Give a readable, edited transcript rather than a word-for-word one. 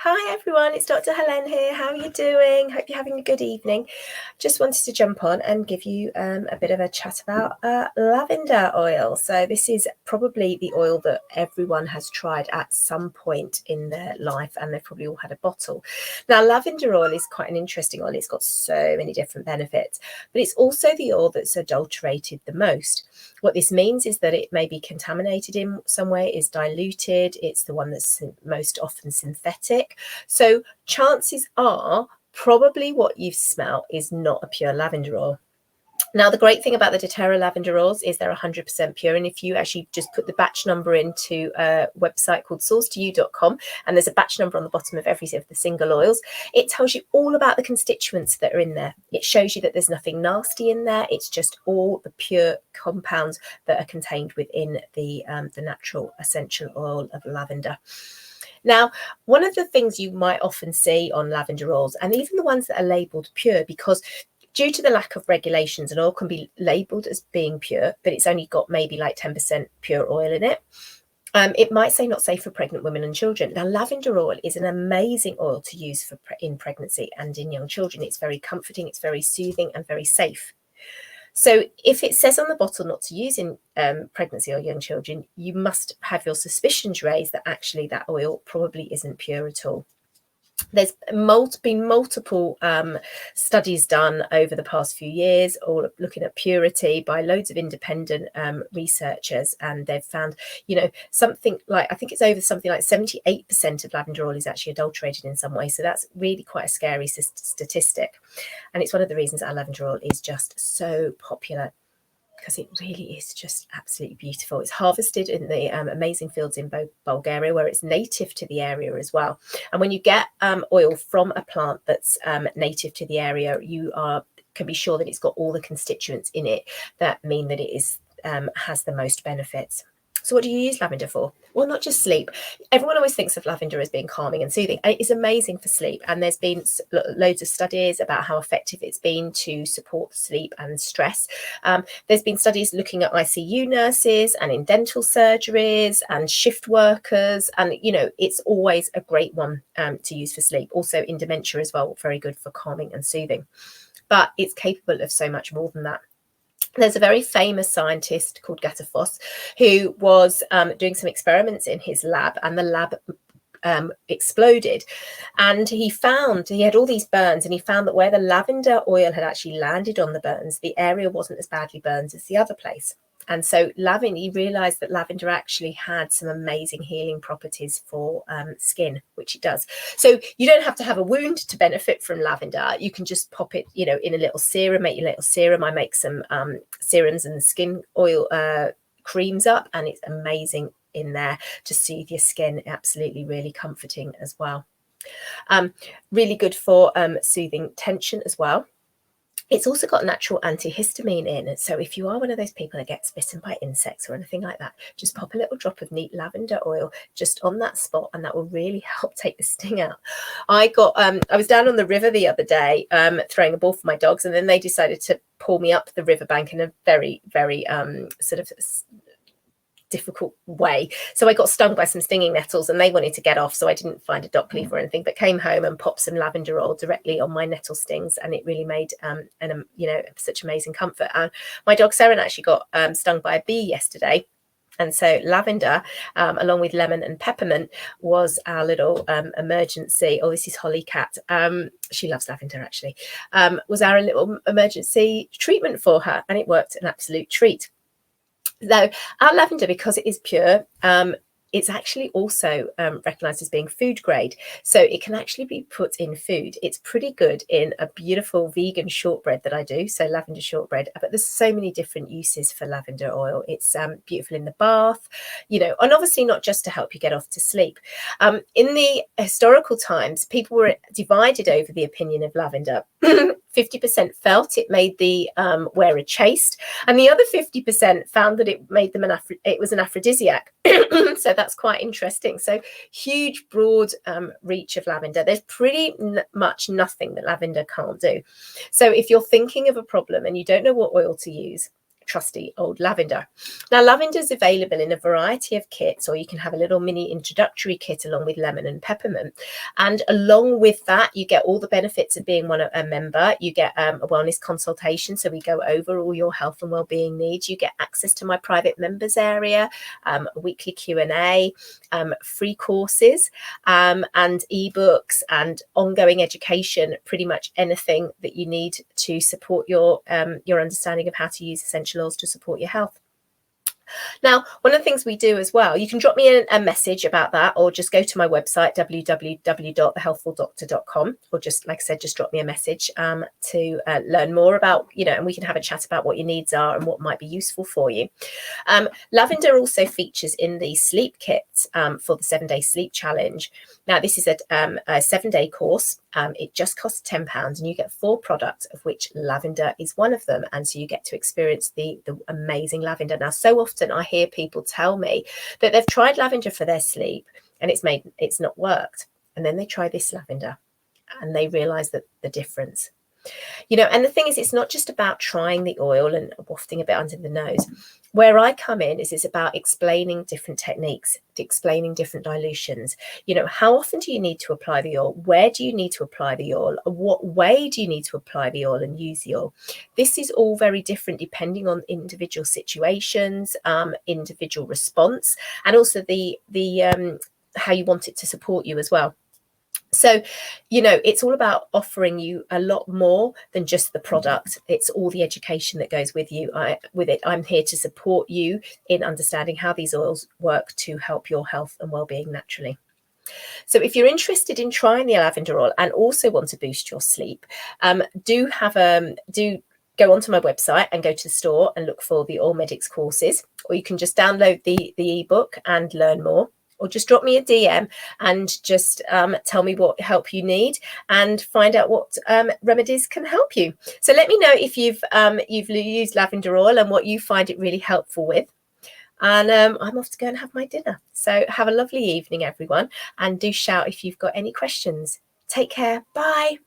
Hi everyone, it's Dr. Helene here. How are you doing? Hope you're having a good evening. Just wanted to jump on and give you a bit of a chat about lavender oil. So this is probably the oil that everyone has tried at some point in their life, and they've probably all had a bottle. Now, lavender oil is quite an interesting oil. It's got so many different benefits, but it's also the oil that's adulterated the most. What this means is that it may be contaminated in some way, is diluted. It's the one that's most often synthetic. So chances are probably what you've smelt is not a pure lavender oil. Now, the great thing about the doTERRA lavender oils is they're 100% pure. And if you actually just put the batch number into a website called source2you.com, and there's a batch number on the bottom of every of the single oils, it tells you all about the constituents that are in there. It shows you that there's nothing nasty in there. It's just all the pure compounds that are contained within the natural essential oil of lavender. Now, one of the things you might often see on lavender oils, and even the ones that are labelled pure, because due to the lack of regulations, an oil can be labelled as being pure, but it's only got maybe like 10% pure oil in it. It might say not safe for pregnant women and children. Now, lavender oil is an amazing oil to use in pregnancy and in young children. It's very comforting, it's very soothing and very safe. So if it says on the bottle not to use in pregnancy or young children, you must have your suspicions raised that actually that oil probably isn't pure at all. There's been multiple studies done over the past few years, all looking at purity by loads of independent researchers, and they've found, something like, I think it's over something like 78% of lavender oil is actually adulterated in some way. So that's really quite a scary statistic. And it's one of the reasons our lavender oil is just so popular, because it really is just absolutely beautiful. It's harvested in the amazing fields in Bulgaria, where it's native to the area as well. And when you get oil from a plant that's native to the area, you can be sure that it's got all the constituents in it that mean that it is has the most benefits. So what do you use lavender for? Well, not just sleep. Everyone always thinks of lavender as being calming and soothing. It is amazing for sleep. And there's been loads of studies about how effective it's been to support sleep and stress. There's been studies looking at ICU nurses and in dental surgeries and shift workers. And, it's always a great one to use for sleep. Also in dementia as well, very good for calming and soothing. But it's capable of so much more than that. There's a very famous scientist called Gatterfoss who was doing some experiments in his lab, and the lab exploded, and he had all these burns, and he found that where the lavender oil had actually landed on the burns, the area wasn't as badly burned as the other place. And so he realized that lavender actually had some amazing healing properties for skin, which it does. So you don't have to have a wound to benefit from lavender. You can just pop it, in a little serum, make your little serum. I make some serums and skin oil creams up, and it's amazing in there to soothe your skin. Absolutely, really comforting as well. Really good for soothing tension as well. It's also got natural antihistamine in. So if you are one of those people that gets bitten by insects or anything like that, just pop a little drop of neat lavender oil just on that spot, and that will really help take the sting out. I was down on the river the other day throwing a ball for my dogs, and then they decided to pull me up the riverbank in a very, very sort of difficult way. So I got stung by some stinging nettles, and they wanted to get off, so I didn't find a dock leaf or anything, but came home and popped some lavender oil directly on my nettle stings, and it really made such amazing comfort. And my dog Seren actually got stung by a bee yesterday. And so lavender, along with lemon and peppermint, was our little emergency. Oh, this is Holly Cat. She loves lavender, actually. Was our little emergency treatment for her, and it worked an absolute treat. Though our lavender, because it is pure, it's actually also recognised as being food grade. So it can actually be put in food. It's pretty good in a beautiful vegan shortbread that I do, so lavender shortbread. But there's so many different uses for lavender oil. It's beautiful in the bath, and obviously not just to help you get off to sleep. In the historical times, people were divided over the opinion of lavender. 50% felt it made the wearer chaste, and the other 50% found that it made them it was an aphrodisiac. So that's quite interesting. So huge, broad reach of lavender. There's pretty much nothing that lavender can't do. So if you're thinking of a problem and you don't know what oil to use, trusty old lavender. Now, lavender is available in a variety of kits, or you can have a little mini introductory kit along with lemon and peppermint. And along with that, you get all the benefits of being a member. You get a wellness consultation, so we go over all your health and well-being needs. You get access to my private members area, a weekly Q&A, free courses, and ebooks and ongoing education, pretty much anything that you need to support your understanding of how to use essential oils to support your health. Now, one of the things we do as well, you can drop me a message about that, or just go to my website, www.thehealthfuldoctor.com, or just, like I said, just drop me a message to learn more about, and we can have a chat about what your needs are and what might be useful for you. Lavender also features in the sleep kit for the 7-day sleep challenge. Now, this is a 7-day course. It just costs £10, and you get 4 products, of which lavender is one of them. And so you get to experience the amazing lavender. Now, so often I hear people tell me that they've tried lavender for their sleep and it's not worked. And then they try this lavender and they realize that the difference. And the thing is, it's not just about trying the oil and wafting a bit under the nose. Where I come in is it's about explaining different techniques, explaining different dilutions. How often do you need to apply the oil? Where do you need to apply the oil? What way do you need to apply the oil and use the oil? This is all very different depending on individual situations, individual response, and also the how you want it to support you as well. So, it's all about offering you a lot more than just the product. It's all the education that goes with it. I'm here to support you in understanding how these oils work to help your health and well-being naturally. So if you're interested in trying the lavender oil and also want to boost your sleep, do go onto my website and go to the store and look for the Oil Medics courses, or you can just download the ebook and learn more. Or just drop me a DM and just tell me what help you need and find out what remedies can help you. So let me know if you've used lavender oil and what you find it really helpful with. And I'm off to go and have my dinner. So have a lovely evening, everyone. And do shout if you've got any questions. Take care. Bye.